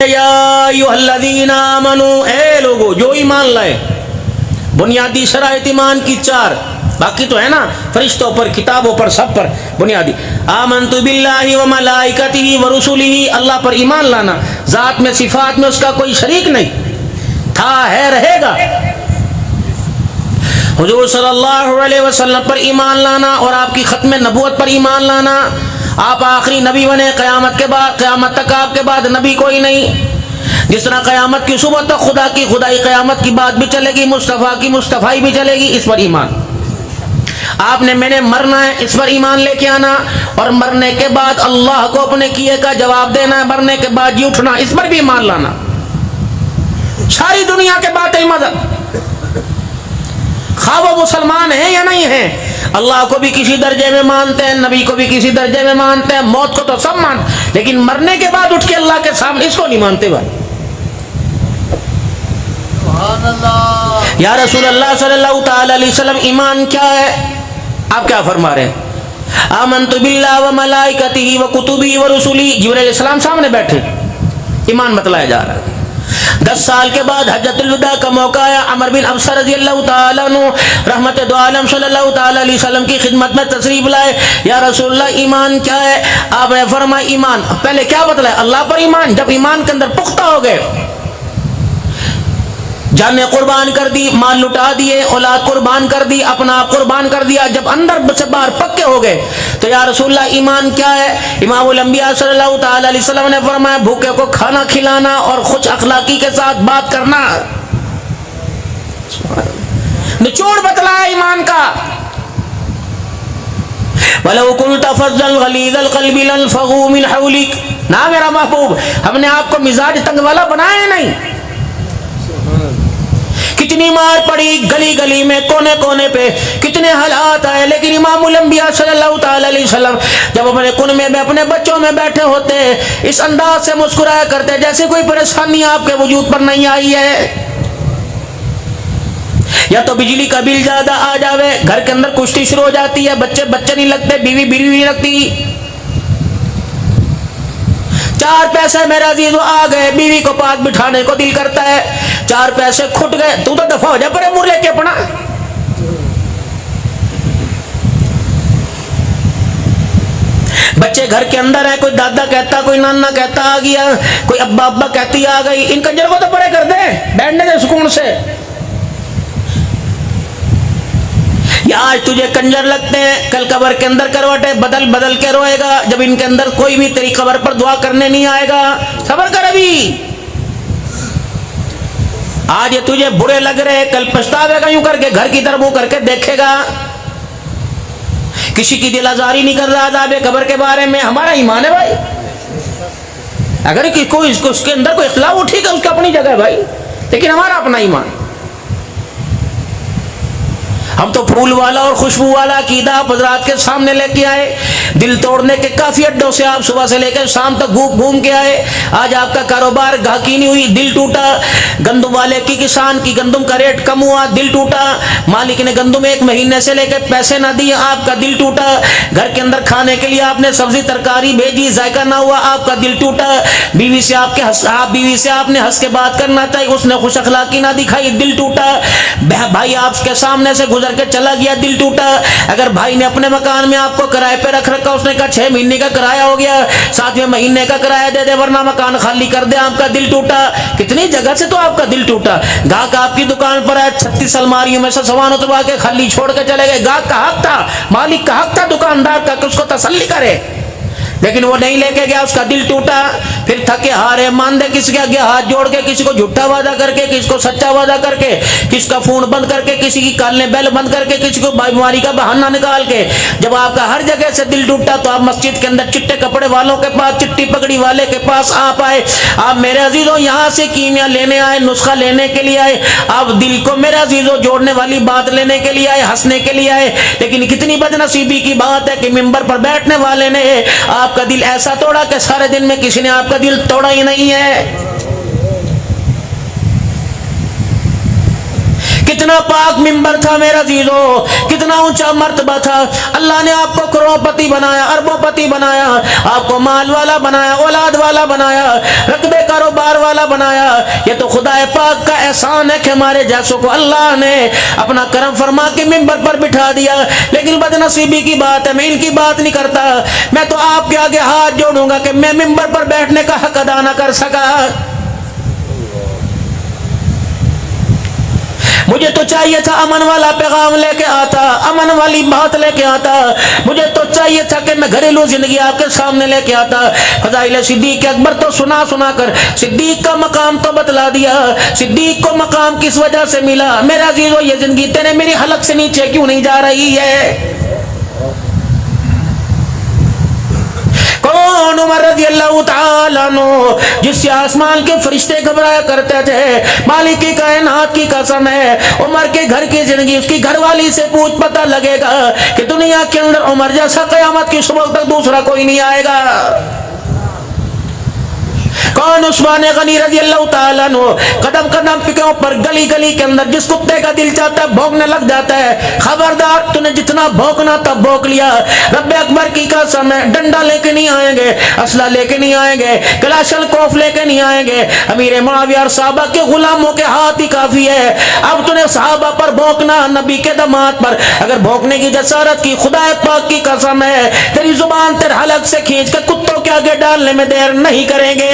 या अय्युहल्लज़ीना आमनू, ए लोगो जो ईमान लाए। बुनियादी शराइत ईमान की 4, बाकी तो है ना फरिश्तों पर, किताबों पर, सब पर बुनियादी। आमन्तु बिल्लाहि व मलाइकतिही व रुसुलिही, अल्लाह पर ईमान लाना, जात में सिफात में उसका कोई शरीक नहीं, था है रहेगा। हुजूर सल्लल्लाहु अलैहि वसल्लम पर ईमान लाना और आपकी खत्म नबूवत पर ईमान लाना। आप आखिरी नबी बने, क़यामत के बाद, क़यामत तक आपके बाद नबी कोई नहीं। जिस तरह क़यामत की सुबह तक खुदा की खुदाई, क़यामत की बात भी चलेगी, मुस्तफ़ा की मुस्तफ़ाई भी चलेगी, इस पर ईमान। आपने मैंने मरना है, इस पर ईमान लेके आना, और मरने के बाद अल्लाह को अपने किए का जवाब देना है, मरने के बाद जी उठना, इस पर भी ईमान लाना। सारी दुनिया के बात है मदद, खा वो मुसलमान है या नहीं है, अल्लाह को भी किसी दर्जे में मानते हैं, नबी को भी किसी दर्जे में मानते हैं, मौत को तो सब मानते, लेकिन मरने के बाद उठ के अल्लाह के सामने इसको नहीं मानते भाई। या रसूल अल्लाह सल्लल्लाहु तआला अलैहि वसल्लम, ईमान क्या है? आप क्या फरमा रहे हैं? आमन्तु बिल्लाहि व मलाइकतिही व कुतुबिही व रुसुलिही, जिब्रील अलैहिस्सलाम सामने बैठे, ईमान बतलाया जा रहा है। 10 साल के बाद हज्जतुल विदा का मौका आया, अमर बिन अब्सा रज़ियल्लाहु ताला अन्हु रहमत दो आलम सल्लल्लाहु ताला अलैहि वसल्लम की खिदमत में तशरीफ लाए। या रसूलल्लाह ईमान क्या है? आपने फरमाया ईमान, पहले क्या बतलाया? अल्लाह पर ईमान। जब ईमान के अंदर पुख्ता हो गए, जाने कुर्बान कर दी, माल लुटा दिए, औलाद कुर्बान कर दी, अपना आप कुर्बान कर दिया, जब अंदर से बाहर पक्के हो गए, तो या रसूलल्लाह ईमान क्या है? इमामुल अंबिया सल्लल्लाहु ताला अलैहि वसल्लम ने फरमाया भूखे को खाना खिलाना और खुश अखलाकी के साथ बात करना। निचोड़ बतलाया ईमान का। वलौ कुन्ता फज़्ज़न गलीज़ल क़ल्बि लंफ़ज़्ज़ू मिन हौलिक, ना मेरा महबूब, हमने आपको मिजाज तंग वाला बनाया नहीं। कितनी मार पड़ी गली गली में, कोने कोने पे कितने हालात आए, लेकिन इमामुल अंबिया सल्लल्लाहु ताला अलैहि वसल्लम जब अपने कुनमे में अपने बच्चों में बैठे होते, इस अंदाज से मुस्कुराया करते जैसे कोई परेशानी आपके वजूद पर नहीं आई है। या तो बिजली का बिल ज्यादा आ जावे, घर के अंदर कुश्ती शुरू हो जाती है, बच्चे बच्चे नहीं लगते, बीवी बीवी नहीं लगती, 4 पैसे मेरा अजीज आ गए, बीवी को पास बिठाने को दिल करता है, 4 पैसे खुट गए, तू तो दफा हो जा परे मुंह लेके अपना। बच्चे घर के अंदर है, कोई दादा कहता, कोई नाना कहता आ गया, कोई अब्बा अब्बा कहती आ गई, इन कंजर को तो परे कर दे, बैठने दे सुकून से। या आज तुझे कंजर लगते हैं, कल कब्र के अंदर करवटे बदल बदल के रोएगा, जब इनके अंदर कोई भी तेरी कब्र पर दुआ करने नहीं आएगा। सब्र कर अभी, आज ये तुझे बुरे लग रहे, कल पछतावेगा, यूं करके घर की तरफ मुंह करके देखेगा। किसी की दिल आजारी नहीं कर रहा अज़ाबे कब्र के बारे में, हमारा ईमान है भाई। अगर कोई उसके अंदर कोई इख्लाफ उठेगा, उसकी अपनी जगह है भाई, लेकिन हमारा अपना ईमान। हम तो फूल वाला और खुशबू वाला अकीदा आप हज़रात के सामने लेके आए, दिल तोड़ने के काफी अड्डों से आप सुबह से लेकर शाम तक घूम घूम के आए। आज आपका कारोबार गाहकी नहीं हुई, दिल टूटा। गंदम वाले की, किसान की गंदम का रेट कम हुआ, दिल टूटा। मालिक ने गंदम 1 महीने से लेकर पैसे ना दिए, आपका दिल टूटा। घर के अंदर खाने के लिए आपने सब्जी तरकारी भेजी, जायका ना हुआ, आपका दिल टूटा। बीवी से आपने हंस के बात करना चाहिए, उसने खुश अखलाकी ना दिखाई, दिल टूटा। भाई आपके सामने से गुजर के चला गया, दिल टूटा। अगर भाई ने अपने मकान में आपको किराए पे रख रखा, उसने कहा 6 महीने का किराया हो गया, 7वें महीने का किराया दे दे वरना मकान खाली कर दे, आपका दिल टूटा। कितनी जगह से तो आपका दिल टूटा। गाहक आपकी दुकान पर आए, 36 अलमारियों में से सामान उतरवा के खाली छोड़ के चले गए। गाहक का हक था, मालिक का हक था, दुकानदार का कि उसको तसल्ली करे, लेकिन वो नहीं लेके गया, उसका दिल टूटा। फिर थके हारे मानदे किसी के आगे हाथ जोड़ के, किसी को झूठा वादा करके, किसी को सच्चा वादा करके, किसी का फोन बंद करके, किसी की कालने बैल बंद करके, किसी को बीमारी का बहाना निकाल के। जब आपका हर जगह से दिल टूटा तो आप मस्जिद के अंदर चिट्टे कपड़े वालों के पास, चिट्टी पगड़ी वाले के पास आप आए। आप मेरे अजीजों यहाँ से कीमिया लेने आए, नुस्खा लेने के लिए आए। आप दिल को मेरे अजीजों जोड़ने वाली बात लेने के लिए आए, हंसने के लिए आए। लेकिन कितनी बदनसीबी की बात है कि मिंबर पर बैठने वाले ने आपका दिल ऐसा तोड़ा कि सारे दिन में किसी ने आपका दिल तोड़ा ही नहीं है। कितना पाक मिंबर था मेरा अजीजो, कितना ऊंचा मर्तबा था। अल्लाह ने आपको करोड़पति बनाया, अरबोपति बनाया, आपको माल वाला बनाया, औलाद वाला बनाया, रकबे कारोबार वाला बनाया। ये तो खुदा पाक का एहसान है कि हमारे जैसों को अल्लाह ने अपना करम फरमा के मिंबर पर बिठा दिया। लेकिन बदनसीबी की बात है, मैं इनकी बात नहीं करता। मैं तो आपके आगे हाथ जोड़ूंगा कि मैं मिंबर पर बैठने का हक अदा न कर सका। मुझे तो चाहिए था अमन वाला पैगाम लेके आता, अमन वाली बात लेके आता। मुझे तो चाहिए था कि मैं घरेलू जिंदगी आपके सामने लेके आता। फज़ाइल सिद्दीक़ अकबर तो सुना सुना कर सिद्दीक़ का मकाम तो बतला दिया। सिद्दीक़ को मकाम किस वजह से मिला? मेरा अजीज़ो, ये जिंदगी तेरे मेरी हलक से नीचे क्यों नहीं जा रही है? कौन? उमर रज़ी अल्लाह ताला अन्हु, जिससे आसमान के फरिश्ते घबराया करते थे। मालिक की कायनात की कसम है, उमर के घर की जिंदगी उसकी घरवाली से पूछ पता लगेगा कि दुनिया के अंदर उमर जैसा क़यामत की सुबह तक दूसरा कोई नहीं आएगा। कौन? उस्मान गनी रज़ी अल्लाह ताला अन्हु, कदम कदम के ऊपर गली गली के अंदर जिस कुत्ते का दिल चाहता है भौंकने लग जाता है। खबरदार, तूने जितना भौंकना तब भौंक लिया। रब्बे अकबर की कसम है, डंडा लेके नहीं आएंगे, असला लेके नहीं आएंगे, कलाशल कोफ लेके नहीं आएंगे। अमीर मुआविया और साहबा के गुलामों के हाथ ही काफी है। अब तूने साहबा पर भौंकना, नबी के दमाद पर अगर भौंकने की जसारत की, खुदा पाक की कसम है तेरी जुबान तेरे हलक से खींच के कुत्तों के आगे डालने में देर नहीं करेंगे।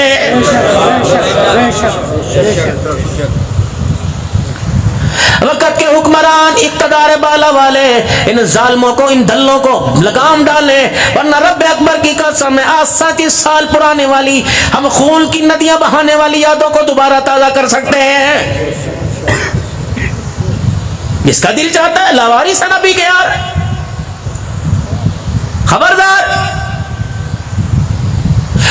वक़्त के हुक्मरान, इक़्तिदार बाला वाले इन जालिमों को, इन दल्लों को लगाम डाले, वरना रब्बे अकबर की कसम है आज 37 साल पुराने वाली हम खून की नदियां बहाने वाली यादों को दोबारा ताजा कर सकते हैं। जिसका दिल चाहता है लावारिस है नबी के यार, खबरदार।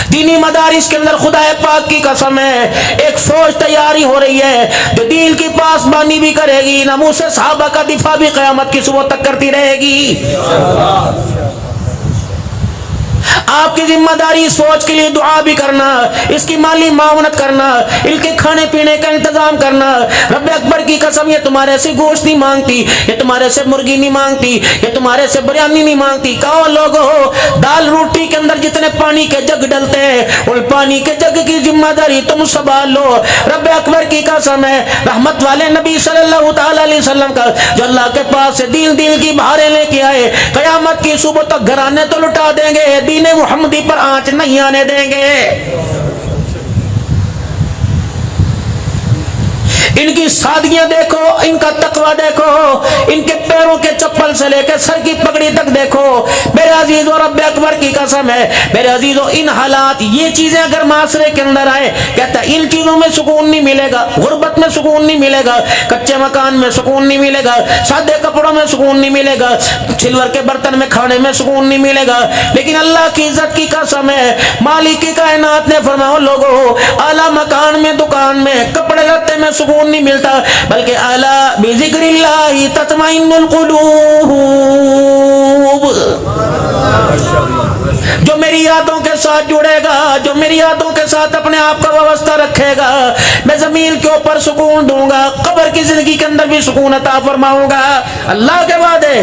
दीनी मदारिस के अंदर खुदा पाक की कसम है एक फौज तैयारी हो रही है जो दीन की पासबानी भी करेगी, नमूस सहाबा का दिफा भी क़यामत की सुबह तक करती रहेगी। आपकी जिम्मेदारी इस फौज के लिए दुआ भी करना, इसकी माली मावनत करना, इनके खाने पीने का इंतजाम करना। रब्बे अकबर की कसम, ये तुम्हारे से गोश्त नहीं मांगती, ये तुम्हारे से मुर्गी नहीं मांगती, ये तुम्हारे से बिरयानी नहीं मांगती। कहो लोगो, दाल रोटी के अंदर जितने पानी के जग डलते हैं उन पानी के जग की जिम्मेदारी तुम संभाल लो। रब्बे अकबर की कसम है, रहमत वाले नबी सल्लल्लाहु ताला अलैहि वसल्लम का जो अल्लाह के पास से दिल दिल की बहारें लेके आए, क़यामत की सुबह तक घराने तो लुटा देंगे, दीन मुहम्मदी पर आंच नहीं आने देंगे। इनकी सादगियां देखो, इनका तकवा देखो, इनके पैरों के चप्पल से लेकर सर की पगड़ी तक देखो। मेरे अजीजों, रब्बे अकबर की कसम है मेरे अजीजों, इन हालात, ये चीजें अगर माशरे के अंदर आए, कहता है इन चीजों में सुकून नहीं मिलेगा, गुर्बत में सुकून नहीं मिलेगा, कच्चे मकान में सुकून नहीं मिलेगा, सादे कपड़ों में सुकून नहीं मिलेगा, सिल्वर के बर्तन में खाने में सुकून नहीं मिलेगा। लेकिन अल्लाह की इज्जत की कसम है, मालिक की कायनात ने फरमाया लोगों, आला मकान में, दुकान में, कपड़े लत्ते में सुकून नहीं मिलता, बल्कि अला बिज़िक्रिल्लाहि तत्मइन्नुल कुलूब। जो मेरी यादों के साथ जुड़ेगा, जो मेरी यादों के साथ अपने आप का व्यवस्था रखेगा, मैं जमीन के ऊपर सुकून दूंगा, कब्र की जिंदगी के अंदर भी सुकून अता फरमाऊंगा। अल्लाह के वादे।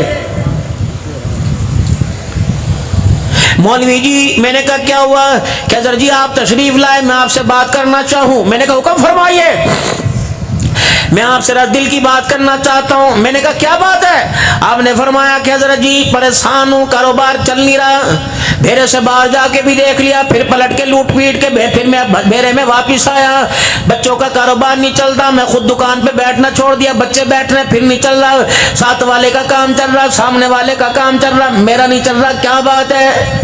मौलवी जी, मैंने कहा क्या हुआ? क्या सर जी आप तशरीफ लाए, मैं आपसे बात करना चाहूं। मैंने कहा हुक्म फरमाइए, मैं आपसे दिल की बात करना चाहता हूं। मैंने कहा क्या बात है? आपने फरमाया कि हजरत जी परेशान हूं, कारोबार चल नहीं रहा, भेरे से बाहर जाके भी देख लिया, फिर पलट के लूट पीट के फिर मैं भेरे में वापिस आया, बच्चों का कारोबार नहीं चलता, मैं खुद दुकान पे बैठना छोड़ दिया, बच्चे बैठ रहे फिर नहीं चल रहा, साथ वाले का काम चल रहा, सामने वाले का काम चल रहा, मेरा नहीं चल रहा, क्या बात है?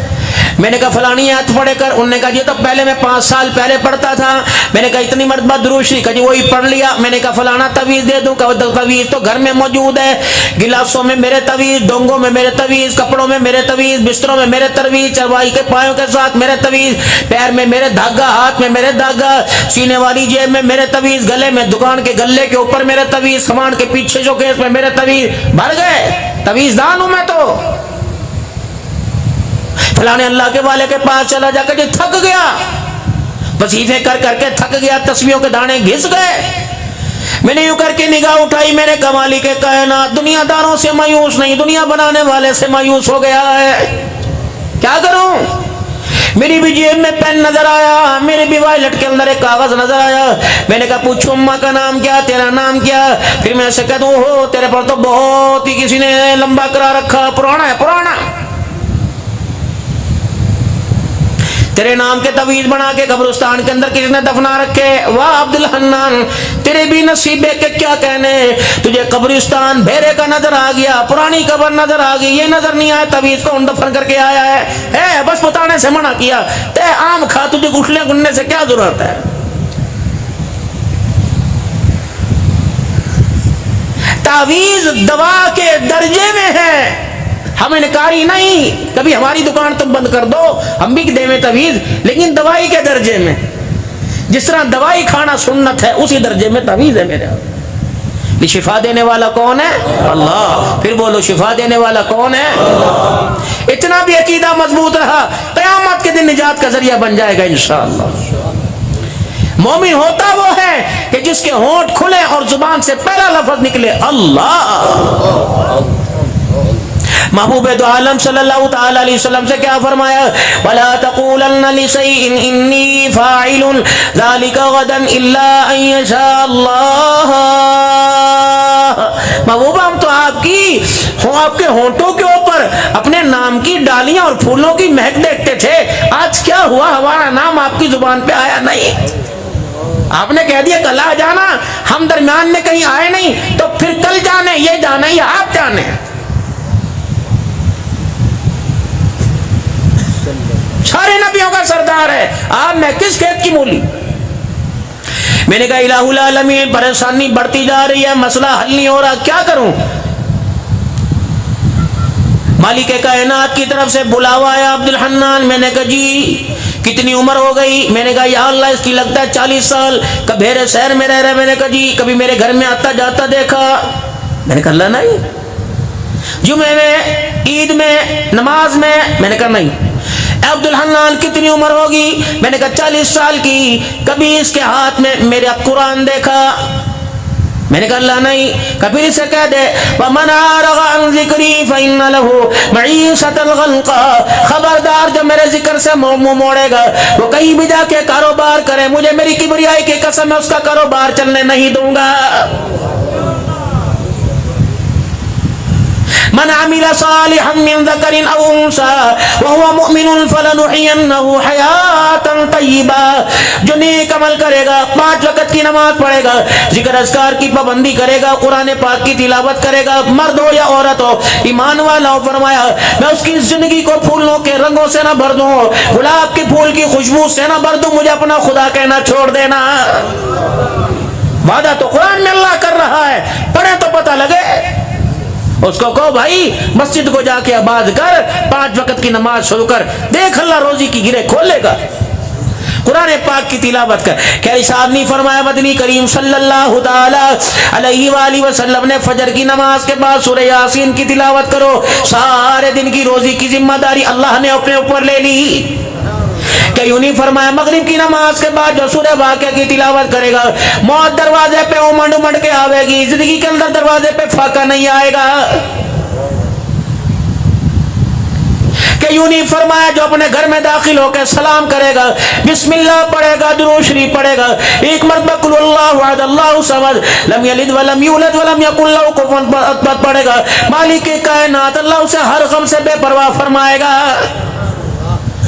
मैंने कहा फलानी आयत पढ़े कर। उन्होंने कहा ये तो पहले मैं 5 साल पहले पढ़ता था। मैंने कहा इतनी मरतबा दुरूद शरीफ, कहा जी वही पढ़ लिया। मैंने कहा फलाना तवीज़ दे दूं, कहा तवीज़ तो घर में मौजूद है, गिलासों में मेरे तवीज़, डोंगों में मेरे तवीज़, कपड़ों में मेरे तवीज़, बिस्तरों में मेरे तवीज़, चरवाही के पायों के साथ मेरे तवीज़, पैर में मेरे धागा, हाथ में मेरे धागा, सीने वाली जेब में मेरे तवीज़, गले में, दुकान के गले के ऊपर मेरे तवीज़, सामान के पीछे जो केस में मेरे तवीज़। भर गए, तवीज़दान हूं मैं तो। फलाने अल्लाह के वाले के पास चला जाकर जो थक गया, वजीफे कर करके थक गया, तस्बीहों के दाने घिस गए, मैंने यूं करके निगाह उठाई, मेरे कमाली के कायनात दुनियादारों से मायूस नहीं, दुनिया बनाने वाले से मायूस हो गया है। क्या करूं? मेरी भी जेब में पेन नजर आया, मेरे भी वॉलेट के अंदर एक कागज नजर आया। मैंने कहा पूछो अम्मा का नाम क्या, तेरा नाम क्या? फिर मैं ऐसे कह दूं, हो तेरे पर तो बहुत ही किसी ने लंबा करा रखा, पुराना है पुराना। तेरे नाम के तवीज बना के कब्रिस्तान के अंदर किसने दफना रखे? वाह अब्दुल हन्नान, तेरे भी नसीबे के क्या कहने, तुझे कब्रिस्तान भेरे का नजर आ गया, पुरानी कब्र नजर आ गई, ये नजर नहीं आया तवीज कौन दफन करके आया है? बस बताने से मना किया। ते आम खा, तुझे गुठले गुनने से क्या जरूरत है? तावीज दवा के दर्जे में है, हम इनकारी नहीं। कभी हमारी दुकान तुम बंद कर दो, हम भी देवें तवीज, लेकिन दवाई के दर्जे में। जिस तरह दवाई खाना सुन्नत है, उसी दर्जे में तवीज है मेरे। शिफा देने वाला कौन है? अल्लाह। फिर बोलो शिफा देने वाला कौन है? अल्लाह। इतना भी अकीदा मजबूत रहा, क़यामत के दिन निजात का जरिया बन जाएगा इंशाअल्लाह। मोमिन होता वो है कि जिसके होंठ खुले और जुबान से पहला लफ्ज निकले अल्लाह। महबूब दो आलम सल्लल्लाहु तआला अलैहि वसल्लम से क्या फरमाया? वला तक़ूलन्ना लिशैइन इन्नी फ़ाइलुन ज़ालिका गदन इल्ला अन यशा अल्लाह। महबूबा, हम तो आपके होंठों के ऊपर अपने नाम की डालियां और फूलों की महक देखते थे। आज क्या हुआ, हमारा नाम आपकी जुबान पे आया नहीं। आपने कह दिया कल आ जाना, हम दरमियान में कहीं आए नहीं, तो फिर कल जाने, ये जाने या आप जाने। सारे नबियों का सरदार है, आप मैं किस खेत की मूली? मैंने कहा इलाहुल आलमीन, परेशानी बढ़ती जा रही है, मसला हल नहीं हो रहा, क्या करूं? मालिक कायनात की तरफ से बुलावा आया, अब्दुल हन्नान। मैंने कहा जी कितनी उम्र हो गई? मैंने कहा या अल्लाह, इसकी लगता है 40 साल। कबेरे शहर में रह रहे। मैंने कहा जी कभी मेरे घर में आता जाता देखा? मैंने कहा अल्लाह नहीं। जुमे में, ईद में, नमाज में? मैंने कहा नहीं। अब्दुल हन्नान कितनी उम्र होगी? मैंने कहा 40 साल की। कभी इसके हाथ में मेरा कुरान देखा? मैंने कहा अल्लाह नहीं। कभी इसे कह दे वमन आरग़ अन ज़िक्री फ़इन्न लहू मईशतल ग़ल्क़ा, खबरदार जब मेरे जिक्र से मुंह मोड़ेगा, वो कहीं भी जाके कारोबार करे, मुझे मेरी किबरियाई की कसम है उसका कारोबार चलने नहीं दूंगा। मन अमिल सालिहन मिन ज़करिन औ उन्सा व हुवा मुमिनुन फलनुहयिन्नहु हयातन तय्यिबा। जो नेक अमल करेगा, 5 वक्त की नमाज पढ़ेगा, जिक्र अज़कार की पाबंदी करेगा, कुरान पाक की तिलावत करेगा, मर्द हो या औरत हो, ईमान वाला हो, फरमाया मैं उसकी जिंदगी को फूलों के रंगों से ना भर दूं, गुलाब के फूल की खुशबू से ना भर दूं, मुझे अपना खुदा कहना छोड़ देना। वादा तो कुरान में अल्लाह कर रहा है, पढ़े तो पता लगे। उसको कहो भाई मस्जिद को जाके आबाद कर, 5 वक्त की नमाज शुरू कर, देख अल्लाह रोजी की गिरे खोलेगा। कुरान पाक की तिलावत कर। क्या इरशाद नहीं फरमाया मदनी करीम सल्लल्लाहु ताला अलैहि वसल्लम ने फजर की नमाज के बाद सूरह यासीन की तिलावत करो, सारे दिन की रोजी की जिम्मेदारी अल्लाह ने अपने ऊपर ले ली। क्या यूं नहीं फरमाया मगरिब की नमाज के बाद जो सूरह वाक़िया की तिलावत करेगा, मौत दरवाजे पे उमड़ उमड़ के आवेगी, जिंदगी के अंदर दरवाजे पे फाका नहीं आएगा। क्या यूं नहीं फरमाया जो अपने घर में दाखिल होकर सलाम करेगा, बिस्मिल्लाह पढ़ेगा, दुरूद शरीफ पढ़ेगा, एक मरतबा कुल हुवल्लाहु अहद अल्लाहु समद लम यलिद वलम यूलद वलम यकुल लहू कुफुवन अहद पढ़ेगा, मालिक कायनात अल्लाह उसे हर गम से बेपरवाह फरमाएगा।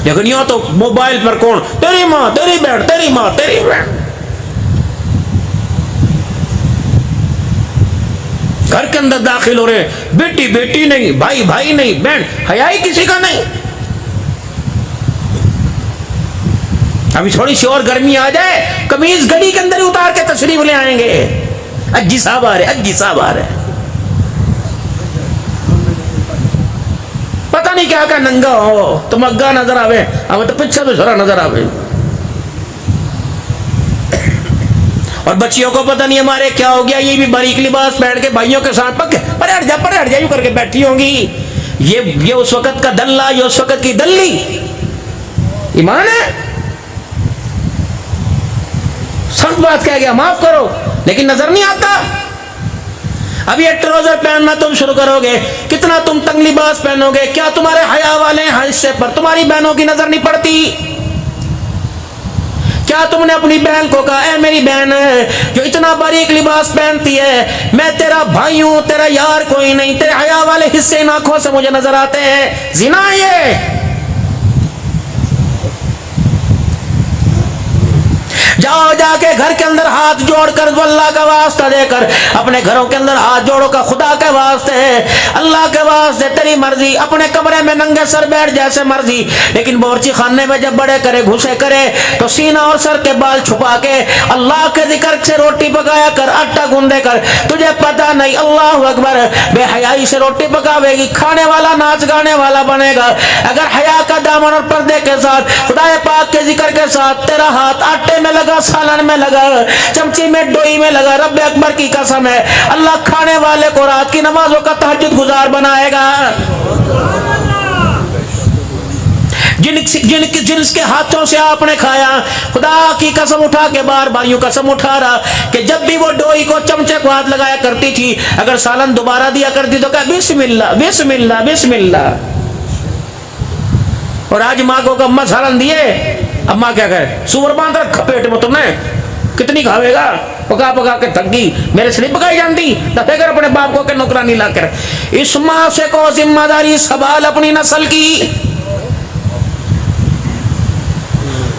लेकिन यो तो मोबाइल पर कौन, तेरी माँ तेरी बहन, तेरी माँ तेरी बहन। घर के अंदर दाखिल हो रहे, बेटी बेटी नहीं, भाई भाई नहीं, बहन हयाई किसी का नहीं। अभी थोड़ी सी और गर्मी आ जाए, कमीज गली के अंदर ही उतार के तशरीफ ले आएंगे, अज्जी साहब आ रहे, अज्जी साहब आ रहे। पता नहीं क्या क्या नंगा हो, तुम अग्गा नजर आवे, हमें तो पीछे तो जरा नजर आवे। और बच्चियों को पता नहीं हमारे क्या हो गया, ये भी बारीक लिबास पहन के भाइयों के साथ पक परे हट जा यूं करके बैठी होंगी। ये उस वक्त का दल्ला, ये उस वक्त की दल्ली। ईमान है सख्त बात कह गया, माफ करो, लेकिन नजर नहीं आता। अब ये ट्राउजर पहनना तुम शुरू करोगे, कितना तुम तंग लिबास पहनोगे, क्या तुम्हारे हया वाले हिस्से पर तुम्हारी बहनों की नजर नहीं पड़ती? क्या तुमने अपनी बहन को कहा, ऐ मेरी बहन जो इतना बारीक लिबास पहनती है, मैं तेरा भाई हूं, तेरा यार कोई नहीं, तेरे हया वाले हिस्से इन आंखों से मुझे नजर आते हैं, जिना ये। जाओ जाके घर के अंदर हाथ जोड़कर अल्लाह का वास्ता देकर अपने घरों के अंदर हाथ जोड़ो का, खुदा के वास्ते, अल्लाह के वास्ते, तेरी मर्जी, अपने कमरे में नंगे सर बैठ जैसे मर्जी, लेकिन बावर्ची खाने में जब बड़े करे घुसे करे तो सीना और सर के बाल छुपा के अल्लाह के जिक्र से रोटी पकाया कर, आटा गूंदे कर। तुझे पता नहीं, अल्लाह अकबर, बेहयाई से रोटी पकावेगी, खाने वाला नाच गाने वाला बनेगा। अगर हया का दामन और पर्दे के साथ, खुदा पाक के जिक्र के साथ तेरा हाथ आटे में लगा, सालन में लगा, चमची में, डोई में लगा, रब अकबर की कसम है, अल्लाह खाने वाले को रात की नमाजों का तहज्जुद गुजार बनाएगा। जिनके हाथों से आपने खाया, खुदा की कसम उठा के बार भाइयों कसम उठा रहा कि जब भी वो डोई को, चमचे को हाथ लगाया करती थी, अगर सालन दोबारा दिया करती तो क्या बिस्मिल्लाह बिस्मिल्लाह बिस्मिल्लाह। और आज माँ को अम्मा सालन दिए, अम्मा क्या कहे, सुअर बांध रखा पेट में तुमने, कितनी खावेगा, पका पका के थक गई, मेरे से नहीं पकाई जानती, दफेकर अपने बाप को के नौकरानी लाकर। इस माँ से को जिम्मेदारी सवाल अपनी नस्ल की।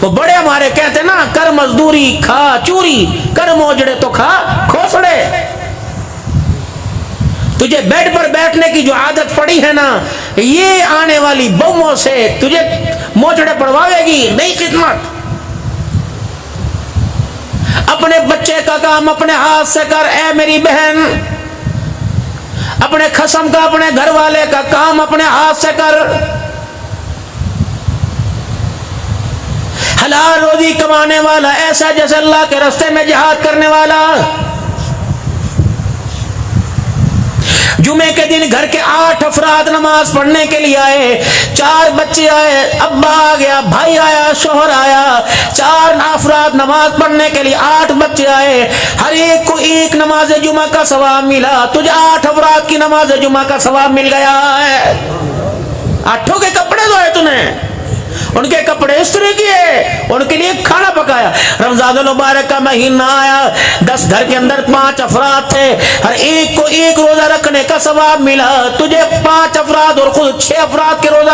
वो बड़े हमारे कहते ना, कर मजदूरी खा चूरी, कर मोजड़े तो खा खोसड़े। तुझे बेड पर बैठने की जो आदत पड़ी है ना, ये आने वाली बहुओं से तुझे मोचड़े पड़वाएगी, नहीं खिदमत। अपने बच्चे का काम अपने हाथ से कर, ऐ मेरी बहन, अपने खसम का, अपने घर वाले का काम अपने हाथ से कर। हलाल रोजी कमाने वाला ऐसा जैसे अल्लाह के रास्ते में जिहाद करने वाला। जुमे के दिन घर के 8 अफराद नमाज पढ़ने के लिए आए, 4 बच्चे आए, अब्बा आ गया, भाई आया, शोहर आया, 4 अफराद नमाज पढ़ने के लिए 8 बच्चे आए, हर एक को एक नमाज जुमा का सवाब मिला। तुझे 8 अफराद की नमाज जुमा का सवाब मिल गया है। 8 के कपड़े धोए तूने, उनके कपड़े इस्त्री किए, उनके लिए खाना पकाया। रमजान मुबारक का महीना आया, 10 घर के अंदर 5 अफराद थे, हर एक को एक रोजा रखने का सवाब मिला। तुझे 5 अफराद और खुद 6 अफराद के रोजा